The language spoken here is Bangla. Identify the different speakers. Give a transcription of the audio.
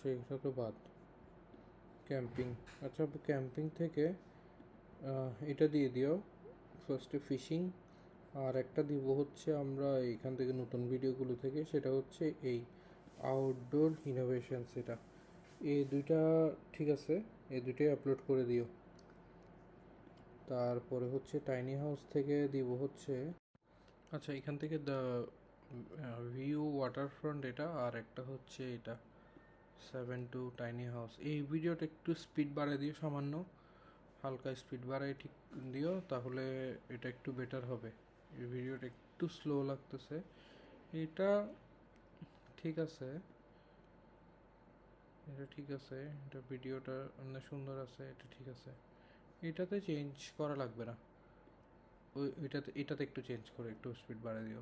Speaker 1: আচ্ছা এটা তো বাদ ক্যাম্পিং। আচ্ছা ক্যাম্পিং থেকে এটা দিয়ে দিও ফার্স্টে ফিশিং, আর একটা দিব হচ্ছে আমরা এইখান থেকে নতুন ভিডিওগুলো থেকে, সেটা হচ্ছে এই আউটডোর ইনোভেশন। সেটা এই দুইটা ঠিক আছে, এই দুইটাই আপলোড করে দিও। তারপরে হচ্ছে টাইনি হাউস থেকে দিব হচ্ছে, আচ্ছা এখান থেকে দ্য ভিউ ওয়াটারফ্রন্ট এটা, আর একটা হচ্ছে এটা 7 to টাইনি হাউস। এই ভিডিওটা একটু স্পিড বাড়ায় দিও, সামান্য হালকা স্পিড বাড়ায় ঠিক দিও, তাহলে এটা একটু বেটার হবে। এই ভিডিওটা একটু স্লো লাগতেছে। এটা ঠিক আছে, এটা ঠিক আছে, এটা ভিডিওটা অনেক সুন্দর আছে, এটা ঠিক আছে। এটাতে চেঞ্জ করা লাগবে না, ওইটাতে এটাতে একটু চেঞ্জ করে একটু স্পিড বাড়ায় দিও।